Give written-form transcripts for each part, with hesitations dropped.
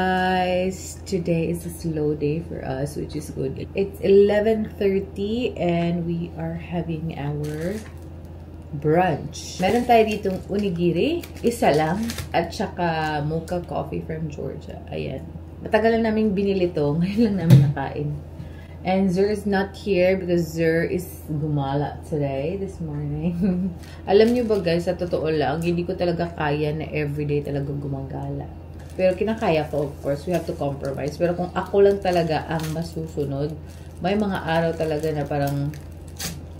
guys! Today is a slow day for us, which is good. It's 11:30 and we are having our brunch. Meron tayo ditong onigiri, isa lang, at saka mocha coffee from Georgia. Ayan. Matagal na namin binili to, ngayon lang namin nakain. And Zer is not here because Zer is gumala today, this morning. Alam niyo ba guys, sa totoo lang, hindi ko talaga kaya na everyday talaga gumagala. Pero kinakaya ko, of course, we have to compromise. Pero kung ako lang talaga ang masusunod, may mga araw talaga na parang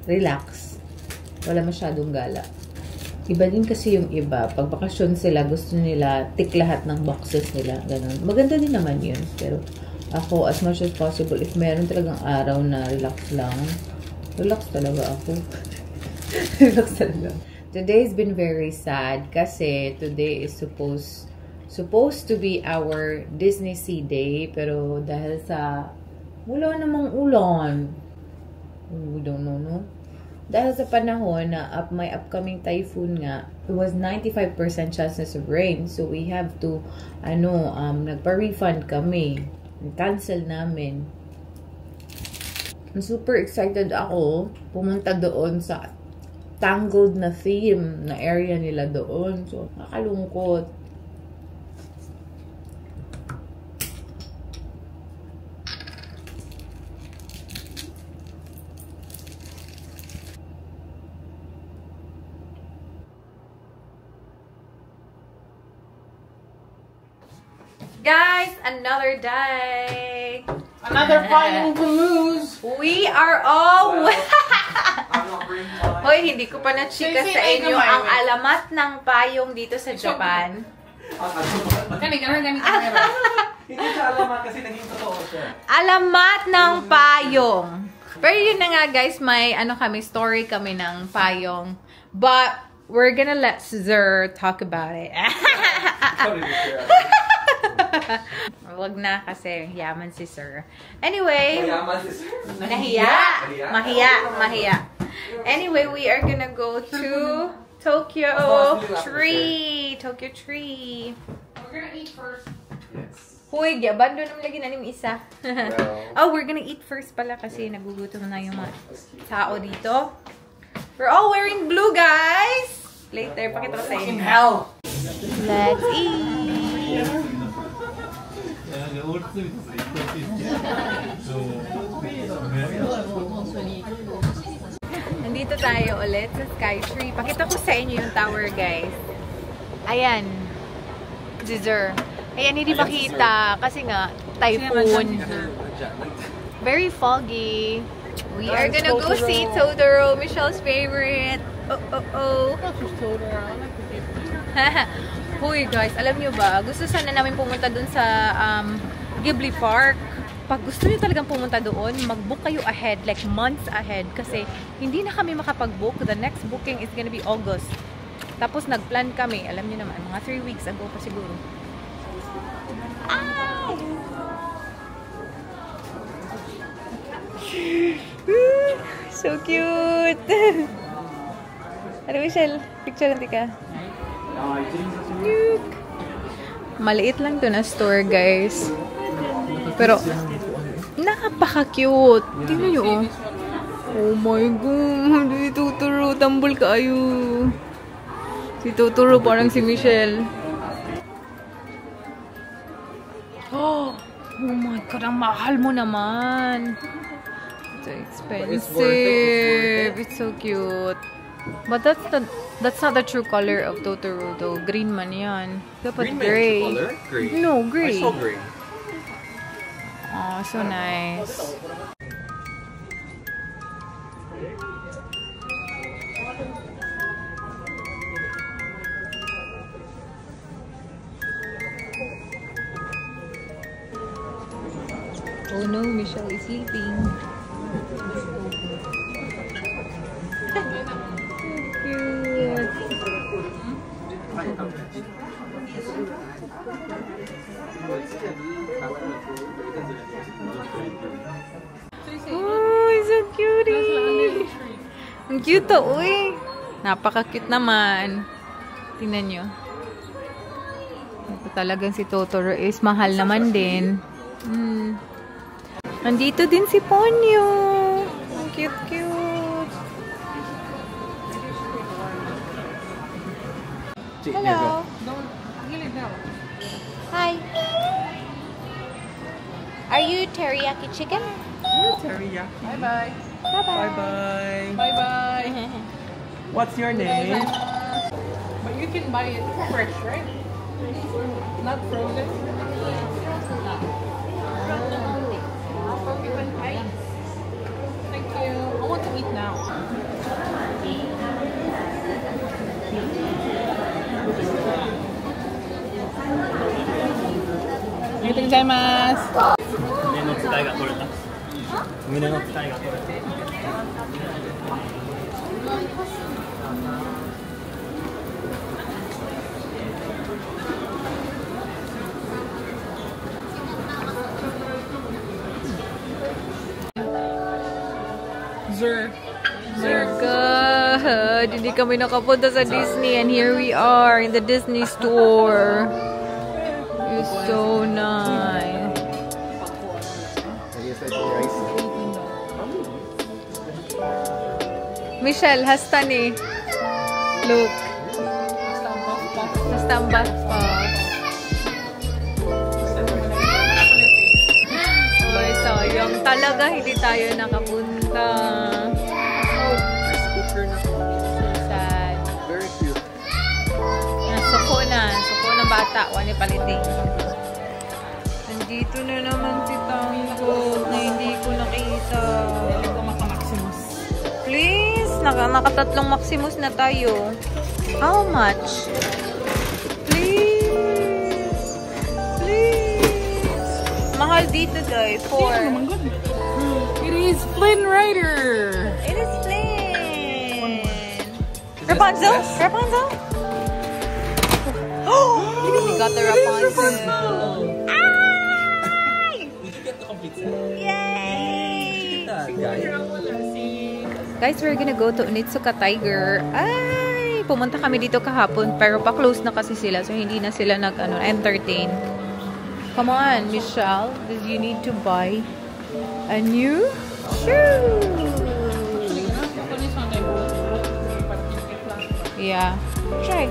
relax. Wala masyadong gala. Iba din kasi yung iba. Pag bakasyon sila, gusto nila tick lahat ng boxes nila. Ganun. Maganda din naman yun. Pero ako, as much as possible, if meron talagang araw na relax lang, relax talaga ako. Relax talaga. Today's been very sad kasi today is supposed to be our Disney Sea Day, pero dahil sa wala namang ulan, we don't know, no? Dahil sa panahon na may upcoming typhoon nga, it was 95% chances of rain, so we have to nagpa-refund kami. Cancel namin. Super excited ako pumunta doon sa Tangled na theme na area nila doon. So, nakalungkot. Guys, another day. Another payong to lose. We are all... Well, I'm not bringing mine. Hoy, hindi ko pa na-chika sa inyo ang alamat ng payong dito sa Japan. Hindi siya alamat kasi naging totoo siya. Alamat ng payong. Pero yun na nga guys, may story kami ng payong. But, we're gonna let Zer talk about it. Wag na kasi yaman si Sir. Anyway, mahiya. Anyway, we are gonna go to Tokyo Tree. We're gonna eat first. Yes. Huy, gyaban doon naman lagi na isa. Oh, we're gonna eat first pala kasi nagugutom na yung mga tao dito. We're all wearing blue, guys. Later, pakita ko sa inyo. Let's eat. Nandito tayo ulit sa Skytree. Pakita ko sa inyo yung tower, guys. Ayan. Zer. Ayan, hindi makita kasi nga typhoon. Very foggy. We are gonna go see Totoro, Michelle's favorite. Huy guys, alam nyo ba, gusto sana namin pumunta dun sa Ghibli Park. Pag gusto nyo talagang pumunta doon, mag-book kayo ahead, like months ahead. Kasi hindi na kami makapag-book. The next booking is gonna be August. Tapos nag-plan kami, alam nyo naman, mga 3 weeks ago pa siguro. Ay! So cute! Ano, Michelle? Picture natin ka. Maliit lang to na store, guys. Pero, napaka-cute. Tingnan nyo, oh. Oh my God. Si Totoro, tambol kayo. Si Totoro parang si Michelle. Oh my God, ang mahal mo naman. It's expensive. It's so cute. But that's not the true color of Totoro though. Green man yan. Dapat gray. Gray? No, gray. I saw gray. Oh, so nice. Oh no, Michelle is sleeping. Oh, so cutie! Ang cute to, uy! Napaka-cute naman. Tingnan nyo. talagang si Totoro is mahal naman din. Nandito din si Ponyo. Ang cute-cute. Hello. Hi. Are you teriyaki chicken? Teriyaki. Bye-bye. Bye-bye. Bye-bye. Bye-bye. What's your name? But you can buy it fresh, right? Not frozen. Thank you. I want to eat now. Arigatou 胸の使いが取れた。胸の使いが取れた。Good. Hindi kami nakapunta sa Disney and here we are in the Disney store. It's so nice. Michelle, hasta ni. Look. Hasta ang buff puffs. Ay, sayang. Talaga hindi tayo nakapunta. Sad. Very cute. Suko na. Suko ng bata. Wani paliting. Nandito na naman si Tango na hindi ko nakita. Please. Nakatatlong Maximus na tayo. How much? Please. Please. Mahal dito, Doy. 4. It is Flynn Rider. It is Flynn. Rapunzel? Rapunzel? Oh! We got the Rapunzel. Ay! Did you get the complete set? Yay! Guys. Guys, we're gonna go to Onitsuka Tiger. Ay! Pumunta kami dito kahapon, pero pa-close na kasi sila, so hindi na sila entertain. Come on, Michelle. You need to buy a new shoe. Yeah. Try.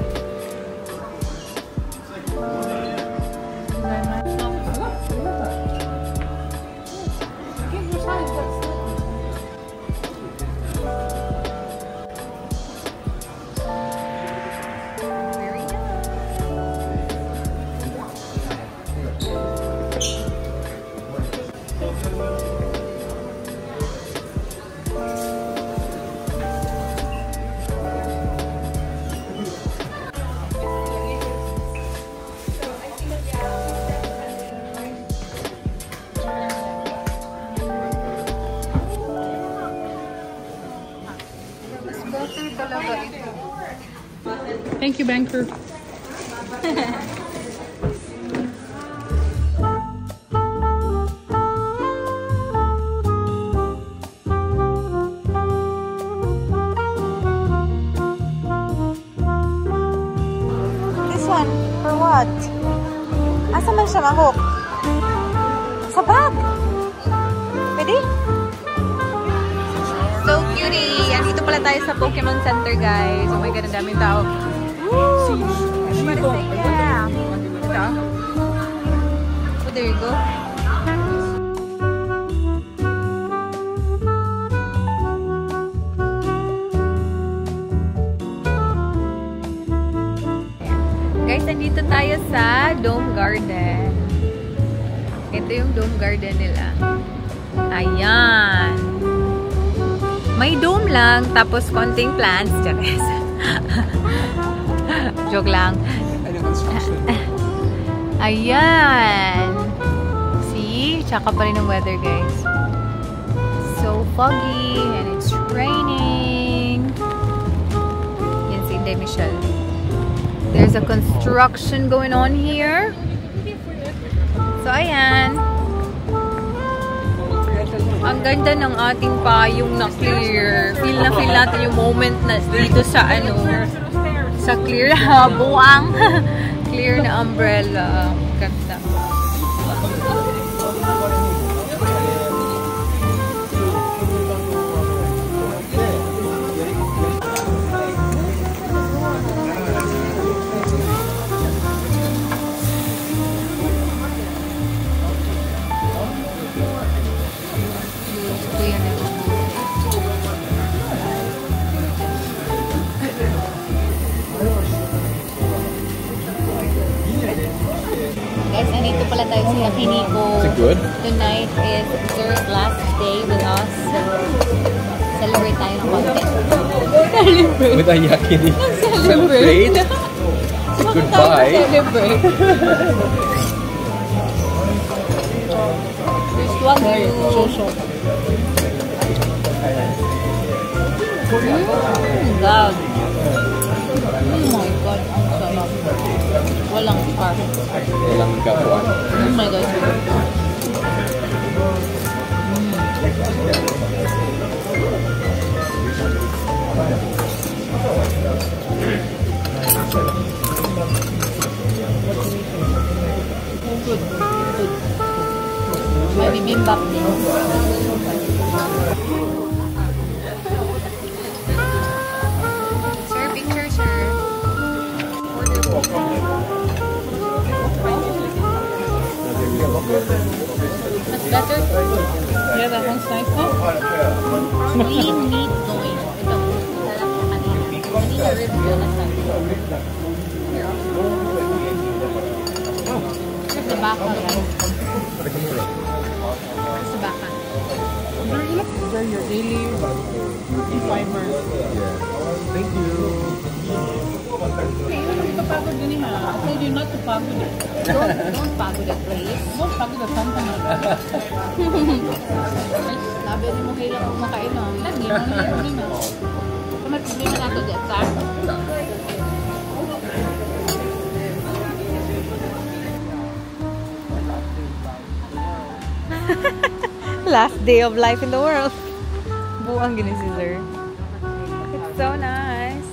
Thank you, banker. This one, for what? Asa man siya mahok? Sa bag! Pwede? So cutie! Andito pala tayo sa Pokemon Center, guys. Oh my God, ang daming tao. Woo! Everybody say yeah! Oh, there you go. Guys, nandito tayo sa Dome Garden. Ito yung Dome Garden nila. Ayan. May dome lang, tapos konting plants. Joke lang. Ayan. See? Tsaka pa rin ang weather, guys. So foggy and it's raining. Yan si Inday Michelle. There's a construction going on here. So, ayan. Ang ganda ng ating payong na clear. Feel na feel natin yung moment na dito sa sa clear buwang. Clear na umbrella. Ganda. Guys, nandito pala tayo sa Yakiniku. Is it good? Tonight is Zer's last day with us. So, celebrate tayo ng konti. Celebrate? With a yakini. Celebrate? Goodbye. Celebrate. There's one you. God. Oh my God, ang sarap. Walang scar. Walang gapuan. Oh my God. Good. Good. May bibimbap din. Sir, picture, sir. Order po. That's better. Yeah, that one's nice. Lean meat going. Ito. Sarap ko kanina. Kanina ribs yun na sabi. Here's the baka, guys. Here's the baka. These are your daily fiber. Thank you. Hey, hindi ka pagod din ha. I told you not to pagod it. Don't pagod it, please. Don't pagod the company. Sabi mo kailangan kumakain, no? Lagi, mangyayari din ha. Kung may problema nato dyan, sa? Last day of life in the world. Buang gini si Sir. It's so nice.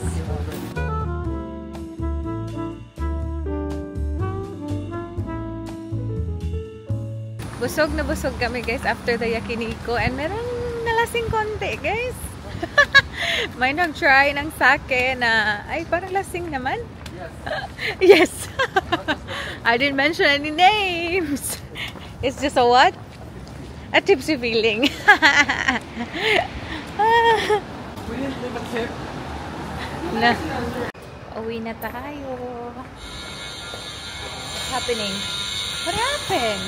Busog na busog kami guys after the Yakiniku and meron nalasing konti guys. May nag-try ng sake na ay parang lasing naman. Yes. I didn't mention any names. It's just a what? A tipsy feeling. We didn't leave a tip. Na. Uwi na tayo. What's happening? What happened?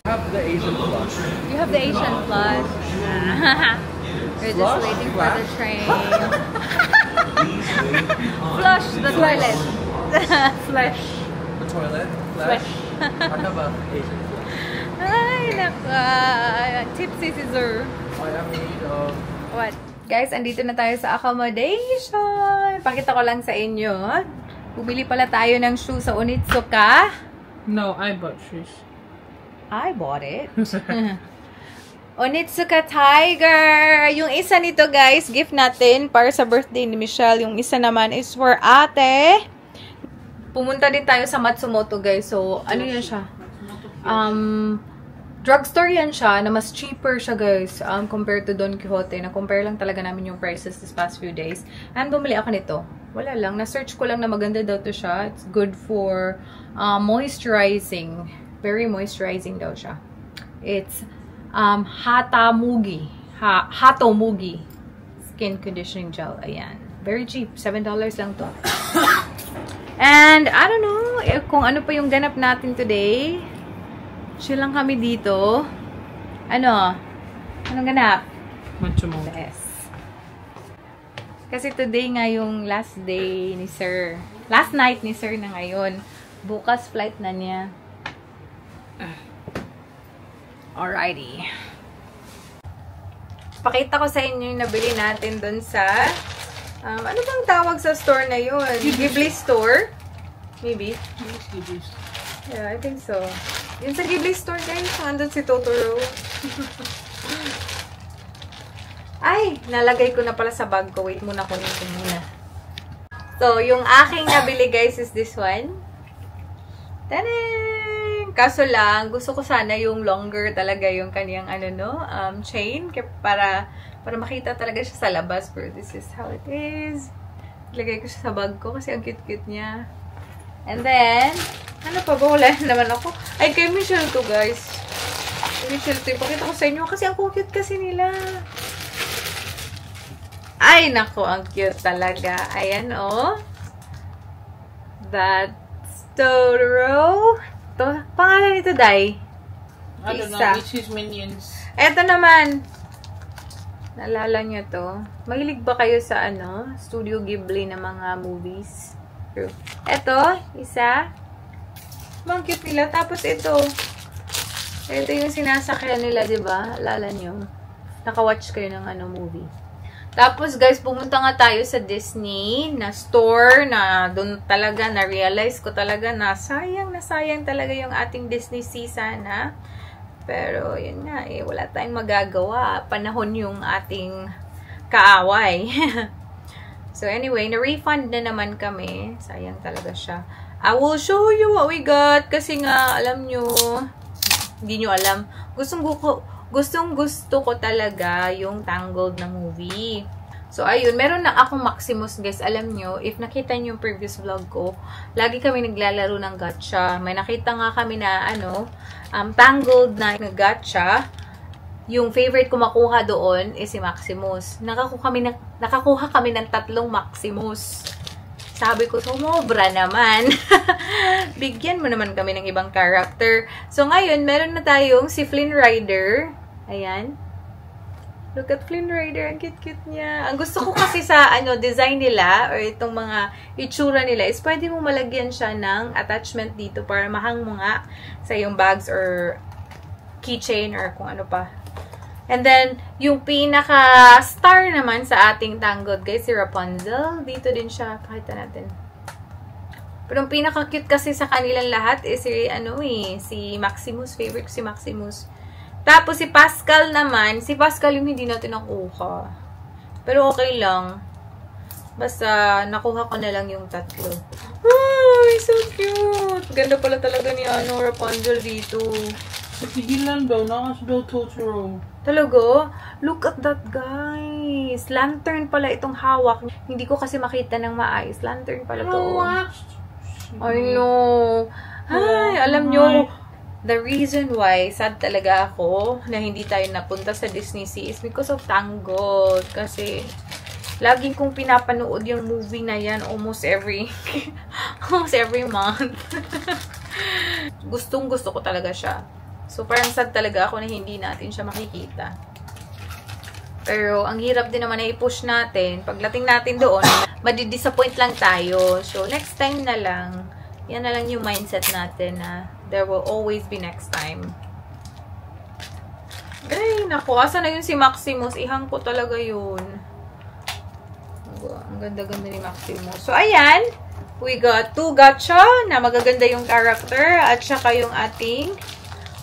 Have the Asian flush. You have the Asian flush. We're just waiting for the train. Flush the toilet. Flesh. The toilet. Flesh. I have a Asian flush. Ay, naka. Tipsy si Sir. I am in need of... What? Guys, andito na tayo sa accommodation. Pakita ko lang sa inyo. Bumili pala tayo ng shoe sa Onitsuka. No, I bought shoes. I bought it. Onitsuka Tiger. Yung isa nito, guys, gift natin para sa birthday ni Michelle. Yung isa naman is for ate. Pumunta din tayo sa Matsumoto, guys. So, ano yan siya? Drugstore yan siya na mas cheaper siya, guys, compared to Don Quixote. Na-compare lang talaga namin yung prices this past few days. And bumili ako nito. Wala lang. Na-search ko lang na maganda daw to siya. It's good for moisturizing. Very moisturizing daw siya. It's Hatamugi. Hatomugi Skin Conditioning Gel. Ayan. Very cheap. $7 lang to. And, I don't know kung ano pa yung ganap natin today. Chill lang kami dito. Ano? Anong ganap? Matsumo. Yes. Kasi today nga yung last day ni Sir. Last night ni Sir na ngayon. Bukas flight na niya. Alrighty. Pakita ko sa inyo yung nabili natin dun sa ano bang tawag sa store na yun? Ghibli store? Maybe. Yeah, I think so. Yun sa Ghibli store, guys. Nandun si Totoro. Ay, nalagay ko na pala sa bag ko. Wait muna, kunin ko muna. So, yung aking nabili guys is this one. Tadang! Kaso lang, gusto ko sana yung longer talaga yung kaniyang chain. Para makita talaga siya sa labas. Pero this is how it is. Ilagay ko siya sa bag ko kasi ang cute-cute niya. And then, ano pa ba? Wala naman ako. Ay, kay Michelle to guys. Kay Michelle to. Ipakita ko sa inyo kasi ang cute kasi nila. Ay, nako, ang cute talaga. Ayan, oh. That's Totoro. Ito, pangalan nito, Dai? I don't know. It's his minions. Eto naman. Naalala nyo to. Mahilig ba kayo sa, Studio Ghibli na mga movies? True. Eto, isa. Ang cute nila. Tapos ito. Ito yung sinasakyan nila, diba? Alala nyo. Naka-watch kayo ng movie. Tapos, guys, pumunta nga tayo sa Disney na store na doon talaga na-realize ko talaga na sayang talaga yung ating Disney season, ha? Pero, yun nga, wala tayong magagawa. Panahon yung ating kaaway. So, anyway, na-refund na naman kami. Sayang talaga siya. I will show you what we got. Kasi nga, alam nyo, hindi nyo alam. Gustong-gusto ko talaga yung Tangled na movie. So, ayun. Meron na akong Maximus, guys. Alam nyo, if nakita nyo yung previous vlog ko, lagi kami naglalaro ng gacha. May nakita nga kami na, Tangled na gacha. Yung favorite ko makuha doon is si Maximus. Nakakuha kami ng 3 Maximus. Sabi ko, sumobra naman. Bigyan mo naman kami ng ibang character. So, ngayon, meron na tayong si Flynn Rider. Ayan. Look at Flynn Rider. Ang cute-cute niya. Ang gusto ko kasi sa design nila or itong mga itsura nila is pwede mo malagyan siya ng attachment dito para mahang mo nga sa yung bags or keychain or kung ano pa. And then, yung pinaka-star naman sa ating Tangled, guys, si Rapunzel. Dito din siya. Pakita natin. Pero yung pinaka-cute kasi sa kanilang lahat is si Maximus. Favorite ko si Maximus. Tapos, si Pascal naman. Si Pascal yung hindi natin nakuha. Pero okay lang. Basta, nakuha ko na lang yung 3. Ay, so cute! Ganda pala talaga ni Rapunzel dito. Tigilan daw. Nakas daw Totoro. Talaga? Look at that, guys. Lantern pala itong hawak. Hindi ko kasi makita ng maayos. Lantern pala to. I know. Ay, alam nyo, the reason why sad talaga ako na hindi tayo napunta sa Disney Sea is because of Tangled. Kasi, laging kong pinapanood yung movie na yan almost every month. Gustong-gusto ko talaga siya. So, parang sad talaga ako na hindi natin siya makikita. Pero, ang hirap din naman na i-push natin. Pagdating natin doon, madidisappoint lang tayo. So, next time na lang, yan na lang yung mindset natin na there will always be next time. Ay, naku. Asa na yun si Maximus? Ihang ko talaga yun. Ang ganda-ganda ni Maximus. So, ayan. We got 2 gacha na magaganda yung character at saka yung ating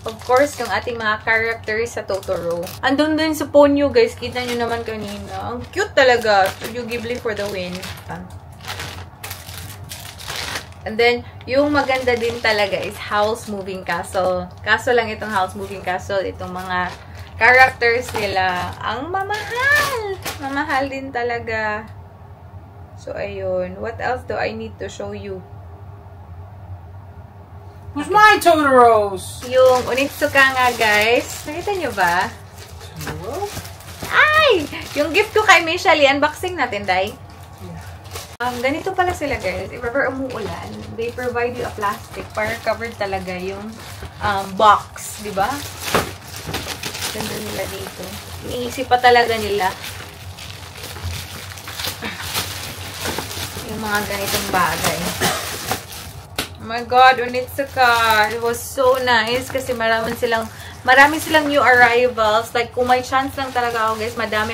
of course, yung ating mga characters sa Totoro. Andun din sa Ponyo, guys. Kita nyo naman kanina. Ang cute talaga. Studio Ghibli for the win. And then, yung maganda din talaga is Howl's Moving Castle. Kaso lang itong Howl's Moving Castle, itong mga characters nila, ang mamahal! Mamahal din talaga. So, ayun. What else do I need to show you? Who's my Totoros? Yung Onitsuka nga, guys. Nakita nyo ba? Ay! Yung gift ko kay Michelle, unboxing natin, Day. Ganito pala sila, guys. If ever umuulan, they provide you a plastic para covered talaga yung box, di ba? Ganda nila dito. Iniisip pa talaga nila yung mga ganitong bagay. Oh my God, Onitsuka. It was so nice kasi maraming silang marami silang new arrivals. Like, kung may chance lang talaga ako, guys, madami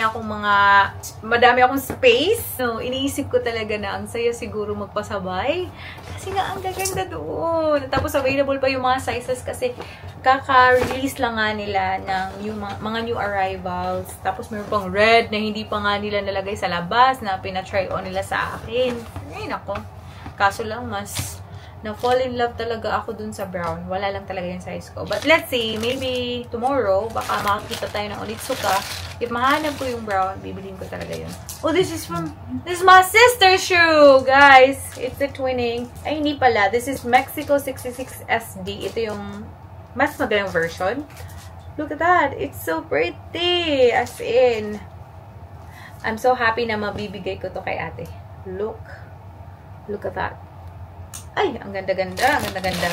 akong space. So, iniisip ko talaga na ang saya siguro magpasabay. Kasi nga, ang gaganda doon. Tapos, available pa yung mga sizes kasi kaka-release lang nga nila ng yung mga new arrivals. Tapos, meron pang red na hindi pa nga nila nalagay sa labas na pina-try on nila sa akin. Ay, nako. Kaso lang, mas na-fall in love talaga ako dun sa brown. Wala lang talaga yung size ko. But let's see, maybe tomorrow, baka makakita tayo ng Onitsuka. If mahanap ko yung brown, bibilin ko talaga yun. Oh, this is my sister's shoe, guys. It's a twinning. Ay, hindi pala. This is Mexico 66 SD. Ito yung mas magandang version. Look at that. It's so pretty. As in, I'm so happy na mabibigay ko to kay ate. Look at that. Ay, ang ganda-ganda. Ang ganda-ganda.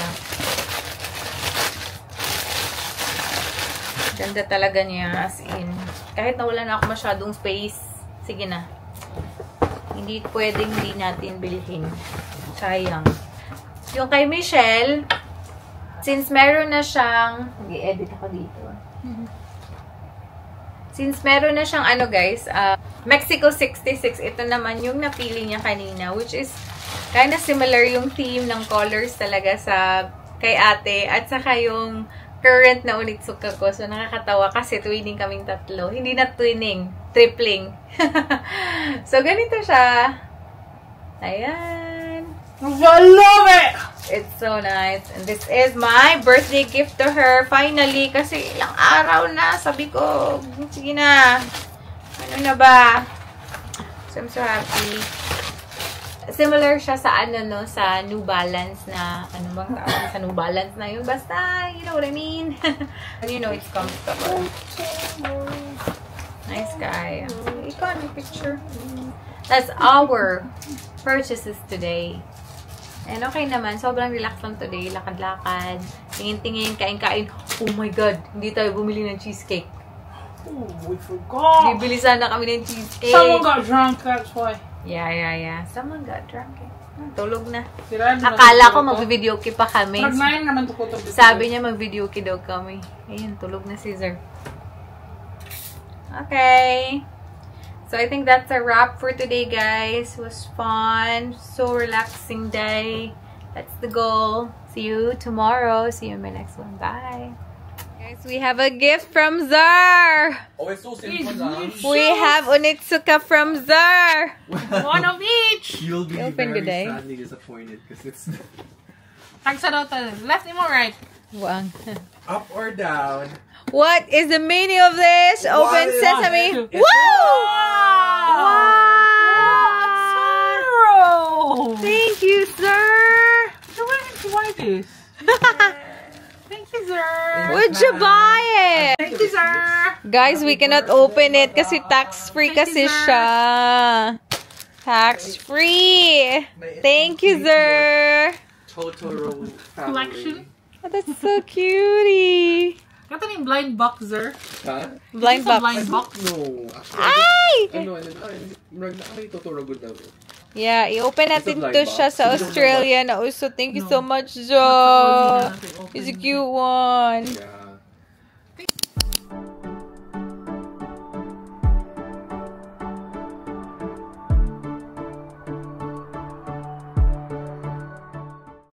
Ganda talaga niya. As in, kahit na wala na ako masyadong space, sige na. Hindi pwedeng hindi natin bilhin. Sayang. Yung kay Michelle, since meron na siyang, mag-i-edit ako dito. Since meron na siyang, ano guys, Mexico 66, ito naman yung napili niya kanina, which is kind of similar yung theme ng colors talaga sa kay ate, at saka yung current na Onitsuka ko. So, nakakatawa kasi twinning kaming tatlo. Hindi na twinning, tripling. So, ganito siya. Ayan. I love it! It's so nice. And this is my birthday gift to her. Finally, kasi ilang araw na. Sabi ko, sige na. Ano na ba? So, I'm so happy. Similar siya sa ano, no, sa New Balance na, ano bang tawag sa New Balance na yun. Basta, you know what I mean? And you know, it's comfortable. Nice guy. Ikaw, may picture. That's our purchases today. And okay naman, sobrang relax lang today. Lakad-lakad, tingin-tingin, kain-kain. Oh my God, hindi tayo bumili ng cheesecake. Oh, we forgot. Bibili sana kami ng cheesecake. Someone got drunk, that's why. Yeah. Someone got drunk. Tulog na. Akala ko mag-videoke pa kami. Sabi niya mag-videoke daw kami. Ayun, tulog na si Zer. Okay. So, I think that's a wrap for today, guys. It was fun. So relaxing day. That's the goal. See you tomorrow. See you in my next one. Bye. Guys, we have a gift from Zar. Oh, it's so simple lang. We have Onitsuka from Zar. One of each. You'll be Open very today. sadly disappointed because it's Tagsa daw tayo. Left and right. Wang. up or down. What is the meaning of this? Open What? sesame. It's- Woo! Wow! Thank you, sir. So where did you buy this? Thank you, sir. Would you buy it? Thank you, sir. Guys, we cannot open it kasi tax-free kasi siya. Tax-free. Thank you, sir. Totoro family. Collection. Oh, that's so cutie. Ito na yung blind box, sir. Huh? Blind It's a box. blind box. No. Actually, Ay! Totoro good daw. Yeah, i-open natin It's a to blind siya box. sa Australia na. Oh, so thank you so much, Jo. It's a cute one. Yeah.